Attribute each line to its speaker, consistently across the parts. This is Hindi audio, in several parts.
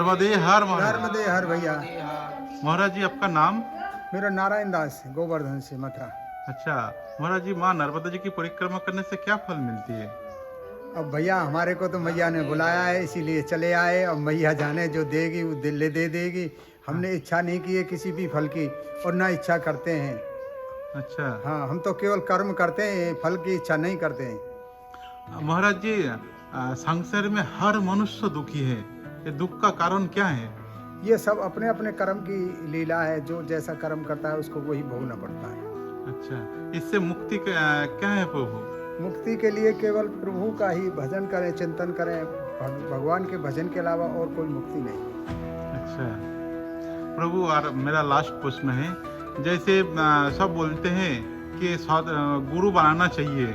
Speaker 1: नर्मदे हर महाराज।
Speaker 2: नर्मदे हर भैया।
Speaker 1: महाराज जी आपका नाम?
Speaker 2: मेरा नारायण दास है, गोवर्धन से मथुरा।
Speaker 1: अच्छा महाराज जी, माँ नर्मदा जी की परिक्रमा करने से क्या फल मिलती है?
Speaker 2: अब भैया हमारे को तो मैया ने बुलाया है, इसीलिए चले आए। अब मैया जाने जो देगी वो दिल दे देगी। हमने इच्छा नहीं की है किसी भी फल की, और ना इच्छा करते हैं।
Speaker 1: अच्छा
Speaker 2: हाँ, हम तो केवल कर्म करते हैं, फल की इच्छा नहीं करते हैं।
Speaker 1: महाराज जी, संसार में हर मनुष्य दुखी है, ये दुख का कारण क्या है?
Speaker 2: ये सब अपने अपने कर्म की लीला है। जो जैसा कर्म करता है उसको वही भोगना पड़ता है।
Speaker 1: अच्छा, इससे मुक्ति क्या है प्रभु?
Speaker 2: मुक्ति के लिए केवल प्रभु का ही भजन करें, चिंतन करें। भगवान के भजन के अलावा और कोई मुक्ति नहीं।
Speaker 1: अच्छा प्रभु, और मेरा लास्ट प्रश्न है, जैसे सब बोलते हैं कि गुरु बनाना चाहिए।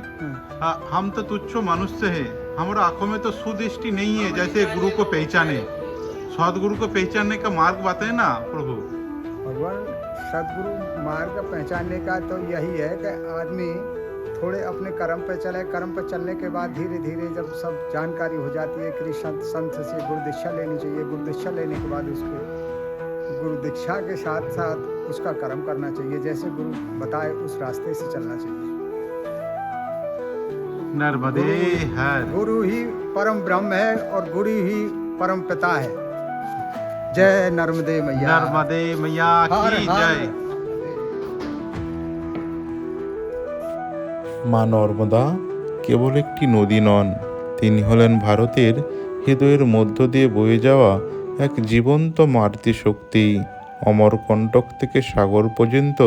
Speaker 1: हम तो तुच्छ मनुष्य है, हमारे आंखों में तो सुदृष्टि नहीं है जैसे गुरु को पहचाने। सदगुरु को पहचानने का मार्ग बताए ना प्रभु।
Speaker 2: भगवान सदगुरु मार्ग पहचानने का तो यही है कि आदमी थोड़े अपने कर्म पे चले। कर्म पे चलने के बाद धीरे धीरे जब सब जानकारी हो जाती है कि संत से गुरु दीक्षा लेनी चाहिए। गुरु दीक्षा लेने के बाद उसके गुरु दीक्षा के साथ साथ उसका कर्म करना चाहिए। जैसे गुरु बताए उस रास्ते से चलना चाहिए।
Speaker 1: नर्मदे हर।
Speaker 2: गुरु ही परम ब्रह्म है और गुरु ही परम पिता है। जय नर्मदे मैया।
Speaker 1: नर्मदे मैया की जय।
Speaker 3: মা নর্মদা কেবল একটি নদী নন, তিনি হলেন ভারতের হৃদয়ের মধ্য দিয়ে বয়ে যাওয়া এক জীবন্ত মাতৃ শক্তি। অমরকণ্টক থেকে সাগর পর্যন্ত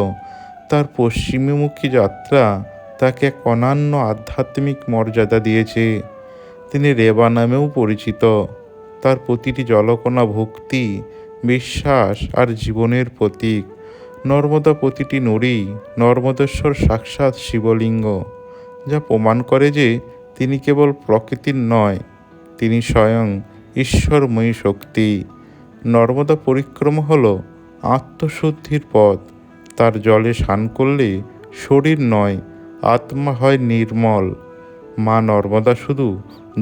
Speaker 3: তার পশ্চিমমুখী যাত্রা তাকে এক অনন্য আধ্যাত্মিক মর্যাদা দিয়েছে। তিনি রেবা নামেও পরিচিত। তার প্রতিটি জলকণা ভক্তি, বিশ্বাস আর জীবনের প্রতীক। নর্মদা প্রতিটি নড়ী নর্মদেশ্বর সাক্ষাৎ শিবলিঙ্গ, যা প্রমাণ করে যে তিনি কেবল প্রকৃতির নয়, তিনি স্বয়ং ঈশ্বরময়ী শক্তি। নর্মদা পরিক্রমা হল আত্মশুদ্ধির পথ। তার জলে স্নান করলে শরীর নয়, আত্মা হয় নির্মল। মা নর্মদা শুধু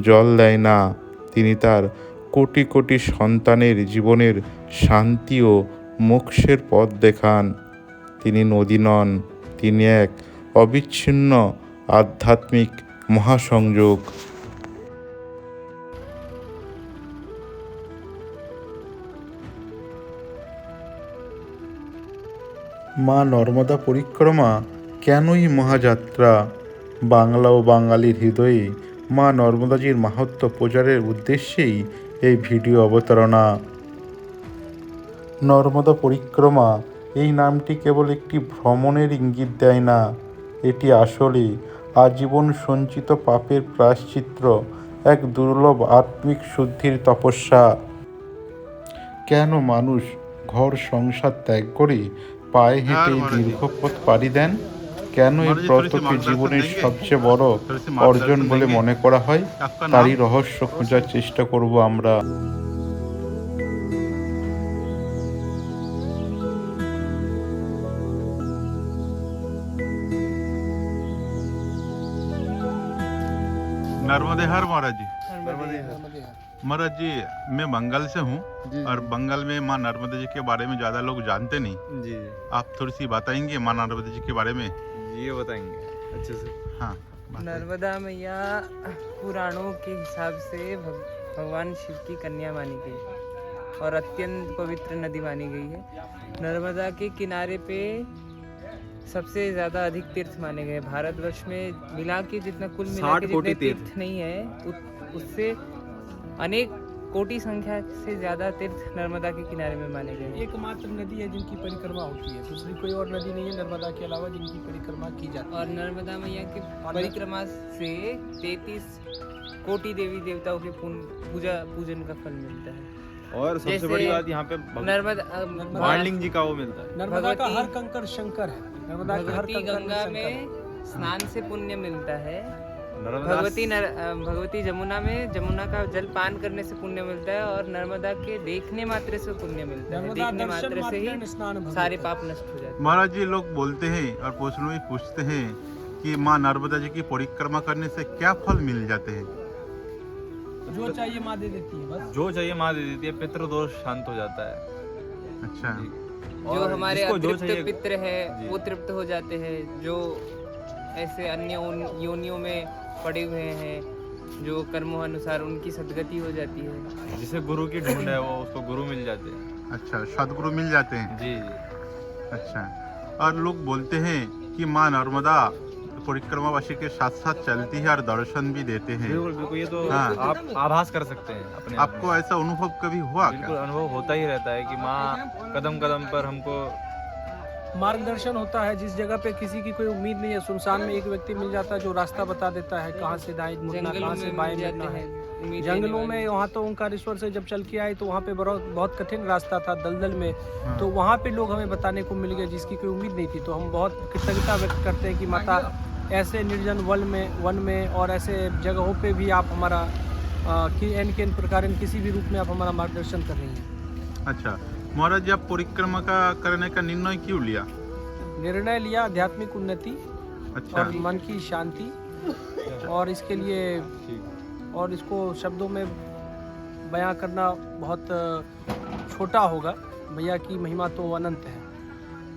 Speaker 3: জল দেয় না, তিনি তার কোটি কোটি সন্তানের জীবনের শান্তি ও মোক্ষের পথ দেখান। তিনি নদী নন, তিনি এক অবিচ্ছিন্ন আধ্যাত্মিক মহাসংযোগ। মা নর্মদা পরিক্রমা কেনই মহাযাত্রা? বাংলা ও বাঙালির হৃদয়ে মা নর্মদাজির মাহাত্ম্য প্রচারের উদ্দেশ্যেই এই ভিডিও অবতারণা। নর্মদা পরিক্রমা এই নামটি কেবল একটি ভ্রমণের ইঙ্গিত দেয় না, এটি আসলে আজীবন সঞ্চিত পাপের প্রায়শ্চিত্ত, এক দুর্লভ আত্মিক শুদ্ধির তপস্যা। কেন মানুষ ঘর সংসার ত্যাগ করে পায়ে হেঁটে দীর্ঘ পথ পাড়ি দেন? কেন এই ব্রতকে জীবনের সবচেয়ে বড় অর্জন বলে মনে করা হয়? তারই রহস্য খোঁজার চেষ্টা করব আমরা।
Speaker 1: नर्मदे हर महाराज जी।
Speaker 2: नर्मदे
Speaker 1: महाराज जी, मैं बंगाल से हूँ और बंगाल में माँ नर्मदा जी के बारे में ज़्यादा लोग जानते नहीं।
Speaker 4: जी
Speaker 1: आप थोड़ी सी बताएंगे माँ नर्मदा जी के बारे में?
Speaker 4: जी ये बताएंगे अच्छे से।
Speaker 1: हाँ
Speaker 5: नर्मदा मैया पुराणों के हिसाब से भगवान शिव की कन्या मानी गई और अत्यंत पवित्र नदी मानी गई है। नर्मदा के किनारे पे सबसे ज़्यादा अधिक तीर्थ माने गए। भारतवर्ष में मिला के जितना कुल मिला के जितने तीर्थ नहीं है उससे अनेक कोटि संख्या से ज़्यादा तीर्थ नर्मदा के किनारे में माने गए।
Speaker 6: एकमात्र नदी है जिनकी परिक्रमा होती है, दूसरी कोई और नदी नहीं है नर्मदा के अलावा जिनकी परिक्रमा की जाती है।
Speaker 5: और नर्मदा मैया की परिक्रमा से 33 कोटि देवी देवताओं के पूजन का फल मिलता है।
Speaker 4: और सबसे बड़ी बात यहाँ पे
Speaker 5: नर्मदा
Speaker 4: वाणलिंग जी का वो मिलता है।
Speaker 6: नर्मदा का हर कंकर शंकर है। नर्मदा का हर कंकर
Speaker 5: गंगा
Speaker 6: शंकर
Speaker 5: में
Speaker 6: है।
Speaker 5: स्नान से पुण्य मिलता है।
Speaker 4: नर्मदा
Speaker 5: भगवती जमुना में जमुना का जल पान करने से पुण्य मिलता है और नर्मदा के देखने मात्र से पुण्य मिलता है।
Speaker 6: नर्मदा
Speaker 5: देखने
Speaker 6: दर्शन
Speaker 5: मात्र से ही
Speaker 6: स्नान भंग
Speaker 5: सारे
Speaker 6: होता है।
Speaker 5: पाप नष्ट हो जाते हैं।
Speaker 1: महाराज जी, लोग बोलते हैं और प्रश्न में पूछते हैं कि माँ नर्मदा जी की परिक्रमा करने से क्या फल मिल जाते हैं?
Speaker 6: जो चाहिए माँ दे देती है बस।
Speaker 4: जो चाहिए माँ दे देती है, पितृदोष शांत हो जाता है।
Speaker 1: अच्छा।
Speaker 5: जो
Speaker 4: और
Speaker 5: हमारे
Speaker 4: जिसको जो
Speaker 5: अतृप्त
Speaker 4: चाहिए-
Speaker 5: पितृ है
Speaker 4: जी।
Speaker 5: वो तृप्त हो जाते हैं, जो ऐसे अन्य योनियों में पड़े हुए हैं, जो कर्मों अनुसार उनकी सदगति हो जाती है।
Speaker 4: जिसे गुरु की ढूंढ है वो उसको गुरु मिल जाते हैं।
Speaker 1: अच्छा, सदगुरु मिल जाते हैं।
Speaker 4: जी जी।
Speaker 1: अच्छा। और लोग बोलते हैं कि माँ नर्मदा परिक्रमावासी के साथ साथ चलती है और दर्शन भी देते हैं।
Speaker 4: बिल्कुल बिल्कुल, ये तो
Speaker 1: हाँ।
Speaker 4: आप आभास कर सकते हैं अपने आप
Speaker 1: आपको ऐसा अनुभव कभी हुआ
Speaker 4: में। बिल्कुल
Speaker 1: क्या?
Speaker 4: अनुभव होता ही रहता है कि माँ कदम कदम पर हमको
Speaker 6: मार्गदर्शन होता है। जिस जगह पे किसी की कोई उम्मीद नहीं है, सुनसान में एक व्यक्ति मिल जाता है जो रास्ता बता देता है कहाँ से दाएं मुड़ना,
Speaker 5: जंगलों
Speaker 6: कहाँ से
Speaker 5: में
Speaker 6: बाएं
Speaker 5: मिल
Speaker 6: मुड़ना
Speaker 5: जाते
Speaker 6: है।
Speaker 5: हैं उम्मीद देने
Speaker 6: जंगलों
Speaker 5: वाले।
Speaker 6: में वहाँ तो ओंकारेश्वर से जब चल के आए तो वहाँ पे बहुत कठिन रास्ता था, दलदल में।
Speaker 1: हाँ।
Speaker 6: तो वहाँ पे लोग हमें बताने को मिल गए जिसकी कोई उम्मीद नहीं थी। तो हम बहुत कृतज्ञता व्यक्त करते हैं कि माता ऐसे निर्जन वन में और ऐसे जगहों पे भी आप हमारा किन प्रकार किसी भी रूप में आप हमारा मार्गदर्शन कर रही हैं।
Speaker 1: अच्छा महाराज जी, आप परिक्रमा का करने का निर्णय क्यों लिया?
Speaker 6: निर्णय लिया आध्यात्मिक उन्नति
Speaker 1: अच्छा।
Speaker 6: और मन की शांति, और इसके लिए और इसको शब्दों में बयां करना बहुत छोटा होगा। मैया की महिमा तो अनंत है,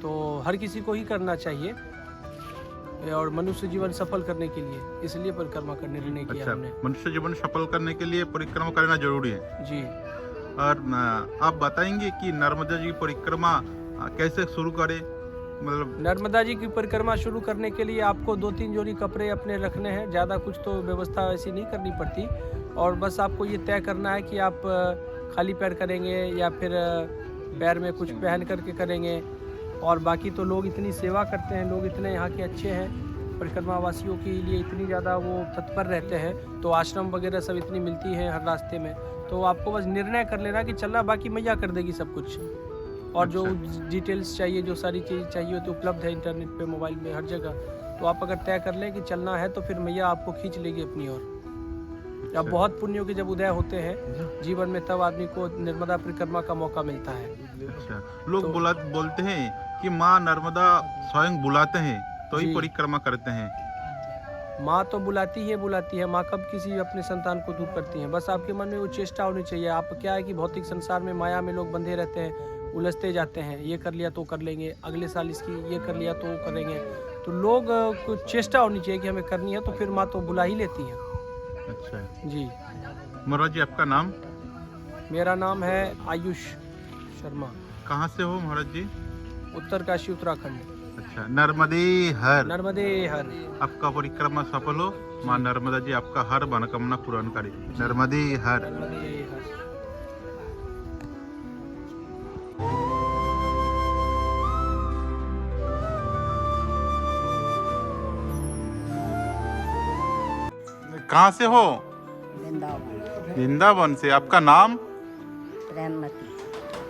Speaker 6: तो हर किसी को ही करना चाहिए और मनुष्य जीवन सफल करने के लिए इसलिए परिक्रमा का निर्णय किया
Speaker 1: अच्छा,
Speaker 6: हमने।
Speaker 1: मनुष्य जीवन सफल करने के लिए परिक्रमा करना जरूरी है।
Speaker 6: जी।
Speaker 1: और आप बताएंगे कि नर्मदा जी की परिक्रमा कैसे शुरू करें? मतलब
Speaker 6: नर्मदा जी की परिक्रमा शुरू करने के लिए आपको 2-3 जोड़ी कपड़े अपने रखने हैं। ज़्यादा कुछ तो व्यवस्था ऐसी नहीं करनी पड़ती, और बस आपको ये तय करना है कि आप खाली पैर करेंगे या फिर पैर में कुछ पहन करके करेंगे। और बाकी तो लोग इतनी सेवा करते हैं, लोग इतने यहाँ के अच्छे हैं, परिक्रमा वासियों के लिए इतनी ज़्यादा वो तत्पर रहते हैं। तो आश्रम वगैरह सब इतनी मिलती हैं हर रास्ते में। तो आपको बस निर्णय कर लेना कि चलना, बाकी मैया कर देगी सब कुछ। और जो डिटेल्स चाहिए, जो सारी चीज़ चाहिए तो उपलब्ध है इंटरनेट पे, मोबाइल में, हर जगह। तो आप अगर तय कर लें कि चलना है तो फिर मैया आपको खींच लेगी अपनी ओर। अब बहुत पुण्यों के जब उदय होते हैं जीवन में, तब आदमी को नर्मदा परिक्रमा का मौका मिलता है।
Speaker 1: अच्छा, लोग बोलते हैं कि माँ नर्मदा स्वयं बुलाते हैं तो ही
Speaker 6: जी।
Speaker 1: परिक्रमा करते हैं।
Speaker 6: माँ तो बुलाती है। माँ कब किसी अपने संतान को दूर करती है? बस आपके मन में वो चेष्टा होनी चाहिए। आप क्या है कि भौतिक संसार में माया में लोग बंधे रहते हैं, उलझते जाते हैं। ये कर लिया तो कर लेंगे, अगले साल इसकी ये कर लिया तो करेंगे। तो लोग को चेष्टा होनी चाहिए कि हमें करनी है, तो फिर माँ तो बुला ही लेती है।
Speaker 1: अच्छा
Speaker 6: जी।
Speaker 1: महाराज जी, आपका नाम?
Speaker 6: मेरा नाम है आयुष शर्मा,
Speaker 1: कहाँ से हो महाराज जी?
Speaker 6: उत्तरकाशी उत्तराखंड।
Speaker 1: अच्छा, नर्मदे हर।
Speaker 6: नर्मदे हर।
Speaker 1: आपका परिक्रमा सफल हो। माँ नर्मदा जी आपका हर मनोकामना पूर्ण करे। नर्मदे हर।
Speaker 6: नर्मदे हर।
Speaker 1: कहाँ से हो?
Speaker 7: वृंदावन।
Speaker 1: वृंदावन से। आपका नाम?
Speaker 7: प्रेममती।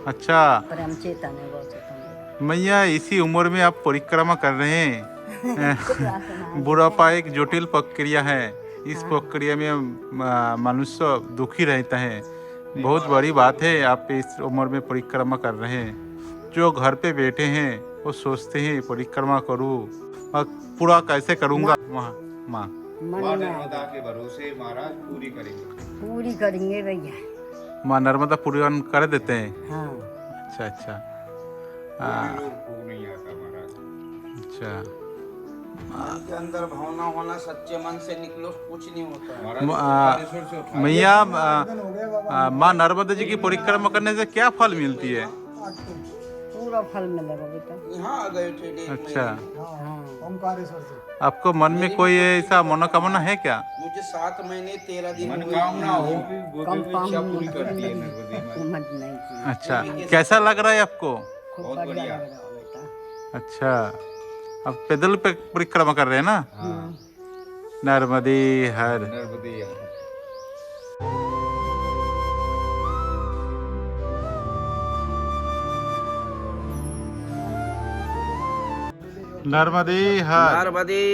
Speaker 1: अच्छा
Speaker 7: प्रेम चेतन है वो चेतन।
Speaker 1: मैया, इसी उम्र में आप परिक्रमा कर रहे हैं। बुढ़ापा एक जटिल प्रक्रिया है। इस प्रक्रिया में मनुष्य दुखी रहता है। बहुत बड़ी बात है आप इस उम्र में परिक्रमा कर रहे हैं। जो घर पे बैठे हैं वो सोचते हैं परिक्रमा करूँ और पूरा कैसे करूँगा। माँ
Speaker 7: मन में
Speaker 8: नर्मदा के भरोसे महाराज पूरी करेंगे।
Speaker 7: पूरी करेंगे भैया।
Speaker 1: माँ नर्मदा पूर्ण कर देते हैं।
Speaker 7: हाँ।
Speaker 1: अच्छा अच्छा।
Speaker 8: कोई रोग फूक नहीं आता महाराज।
Speaker 1: अच्छा
Speaker 9: मन के अंदर भावना होना, सच्चे मन से निकलो, कुछ नहीं होता है।
Speaker 8: महाराज ऊपर से उठा
Speaker 1: मैया, माँ नर्मदा जी की परिक्रमा करने से क्या फल मिलती है?
Speaker 7: पूरा फल मिलेगा बेटा।
Speaker 9: यहाँ आ गए थे डेट में।
Speaker 1: अच्छा,
Speaker 7: हाँ।
Speaker 2: ओंकारेश्वर से।
Speaker 1: आपको मन में कोई ऐसा मनोकामना है क्या?
Speaker 9: मुझे 7 महीने 13 दिन हुए।
Speaker 8: मनोकामना होगी वो भी इच्छा पूरी करती है नर्मदे माँ।
Speaker 7: हिम्मत नहीं की।
Speaker 1: अच्छा, कैसा लग रहा है आपको?
Speaker 7: खूब
Speaker 8: बहुत
Speaker 7: बढ़िया
Speaker 8: बढ़िया।
Speaker 7: लग रहा है बेटा।
Speaker 1: अच्छा, आप पैदल पे परिक्रमा कर रहे हैं ना?
Speaker 8: हाँ,
Speaker 1: नर्मदे हर।
Speaker 8: नर्मदे हर।
Speaker 1: नर्मदे हर।
Speaker 9: नर्मदे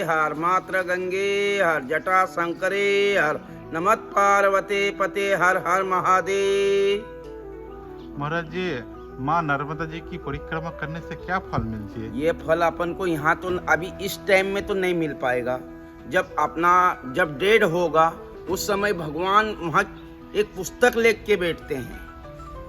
Speaker 9: हर, मात्र गंगे हर, जटा शंकरे हर, नमः पार्वते पते हर हर महादेव।
Speaker 1: महाराज जी, माँ नर्मदा जी की परिक्रमा करने से क्या फल मिलती है?
Speaker 9: ये फल अपन को यहाँ तो अभी इस टाइम में तो नहीं मिल पाएगा। जब अपना जब डेढ़ होगा उस समय भगवान वहाँ एक पुस्तक लेख के बैठते हैं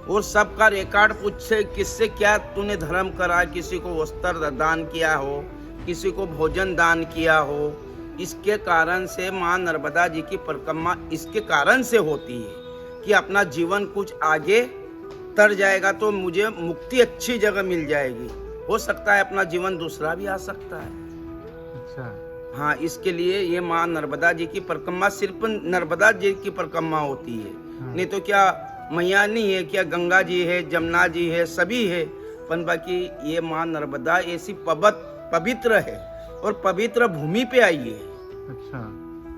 Speaker 9: और सबका रिकॉर्ड पूछे किससे क्या तूने धर्म करा, किसी को वस्त्र दान किया हो, किसी को भोजन दान किया हो। इसके कारण से माँ नर्मदा जी की परिक्रमा इसके कारण से होती है कि अपना जीवन कुछ आगे तर जाएगा तो मुझे मुक्ति अच्छी जगह मिल जाएगी। हो सकता है अपना जीवन दूसरा भी आ सकता है।
Speaker 1: अच्छा,
Speaker 9: हाँ, इसके लिए ये माँ नर्मदा जी की परिक्रमा सिर्फ नर्मदा जी की परिक्रमा होती है। नहीं तो क्या मैया नहीं है, क्या गंगा जी है, जमुना जी है, सभी है, पर बाकी ये माँ नर्मदा ऐसी पवित्र है और पवित्र भूमि पे आई है।
Speaker 1: अच्छा,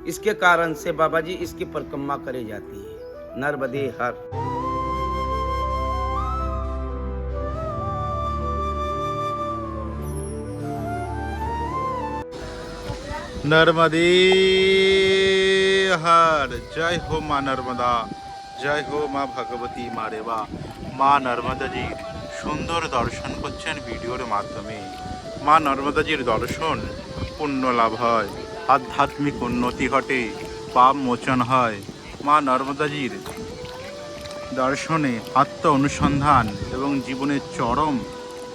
Speaker 9: इसके कारण से बाबा जी इसकी परिक्रमा करे जाती है। नर्मदे हर।
Speaker 1: नर्मदे हर। जय हो माँ नर्मदा, जय हो মা ভগবতী মা রেবা। মা নর্মদাজির সুন্দর দর্শন করছেন ভিডিওর মাধ্যমে। মা নর্মদাজির দর্শন পুণ্য লাভ হয়, আধ্যাত্মিক উন্নতি ঘটে, পাপ মোচন হয়। মা নর্মদাজির দর্শনে আত্ম অনুসন্ধান এবং জীবনের চরম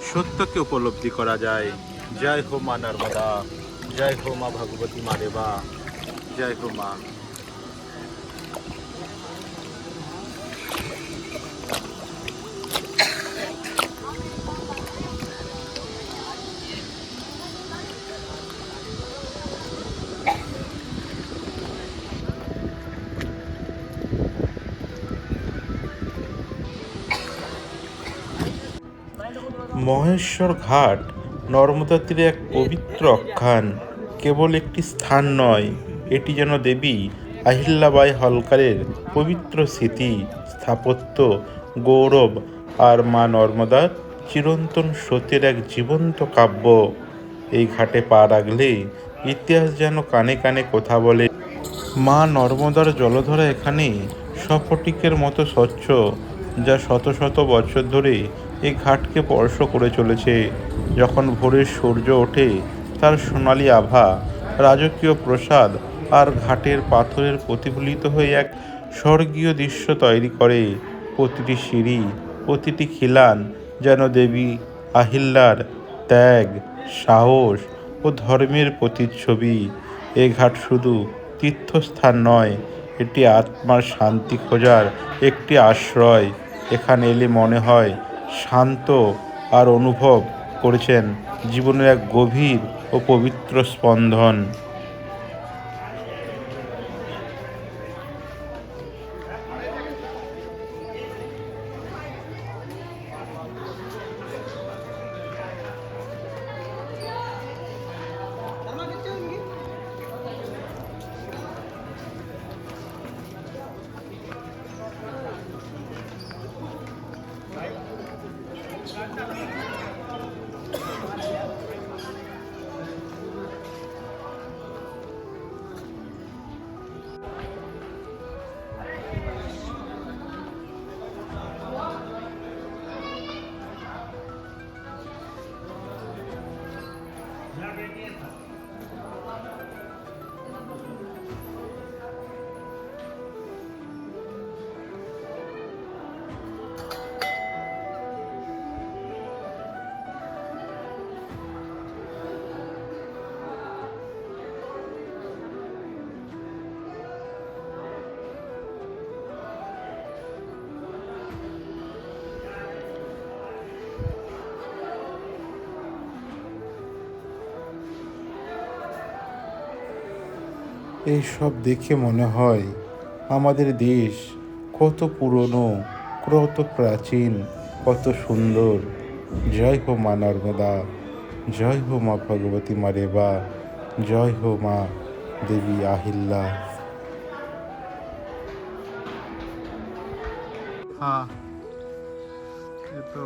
Speaker 1: সত্যকে উপলব্ধি করা যায়। জয় হো মা নর্মদা, जय हो माँ भगवती माँ रेवा, जय हो माँ।
Speaker 3: মহেশ্বর ঘাট নর্মদা তীরে এক পবিত্র আখ্যান, কেবল একটি স্থান নয়, এটি যেন দেবী আহিল্যাবাই হলকারের পবিত্র স্মৃতি, স্থাপত্য, গৌরব আর মা নর্মদার চিরন্তন স্রোতের এক জীবন্ত কাব্য। এই ঘাটে পা রাখলে ইতিহাস যেন কানে কানে কথা বলে। মা নর্মদার জলধারা এখানে স্ফটিকের মতো স্বচ্ছ, যা শত শত বছর ধরে এই ঘাটকে স্পর্শ করে চলেছে। যখন ভোরের সূর্য ওঠে, তার সোনালি আভা রাজকীয় প্রসাদ আর ঘাটের পাথরের প্রতিফলিত হয়ে এক স্বর্গীয় দৃশ্য তৈরি করে। প্রতিটি সিঁড়ি, প্রতিটি খিলান যেন দেবী আহিল্যার ত্যাগ, সাহস ও ধর্মের প্রতিচ্ছবি। এ ঘাট শুধু তীর্থস্থান নয়, এটি আত্মার শান্তি খোঁজার একটি আশ্রয়। এখানে এলে মনে হয় শান্ত আর অনুভব করেছেন জীবনের এক গভীর ও পবিত্র স্পন্দন। এই সব দেখে মনে হয় আমাদের দেশ কত পুরনো, কত প্রাচীন, কত সুন্দর। জয় হো মা নর্মদা, জয় হো মা ভগবতী মা রেবা, জয় হো মা দেবী আহিল্যা।
Speaker 1: हाँ, ये तो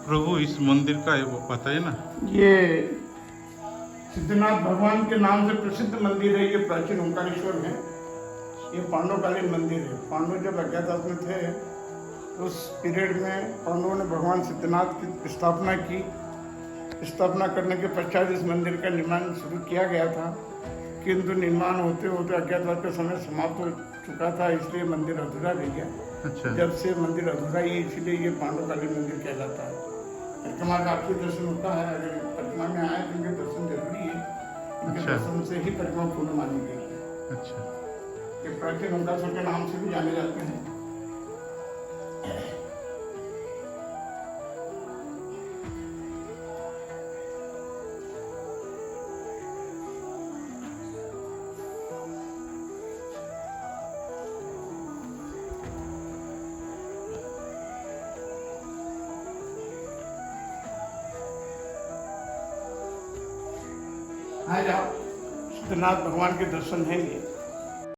Speaker 1: प्रभु इस मंदिर का ये बताइए ना।
Speaker 8: ये सिद्धनाथ भगवान के नाम से प्रसिद्ध मंदिर है। ये प्राचीन ओंकारेश्वर है। ये पांडवकालीन मंदिर है। पांडव जब अज्ञातवास में थे उस पीरियड में पांडवों ने भगवान सिद्धनाथ की स्थापना की। स्थापना करने के पश्चात इस मंदिर का निर्माण शुरू किया गया था, किंतु निर्माण होते होते अज्ञातवास का समय समाप्त हो चुका था, इसलिए मंदिर अधूरा रह गया।
Speaker 1: अच्छा।
Speaker 8: जब से मंदिर अधूरा ही है, इसीलिए ये पांडवकालीन मंदिर कहलाता है। प्रतिमा का आपके दर्शन होता है। अगर प्रतिमा में आए तो इनके दर्शन जरूरी है। इनके
Speaker 1: अच्छा।
Speaker 8: दर्शन से ही प्रतिमा पूर्ण मानी गई है।
Speaker 1: अच्छा।
Speaker 8: ये प्राचीन ओंकारेश्वर के नाम से भी जाने जाते हैं। आज आप सिद्धनाथ भगवान के दर्शन है ये।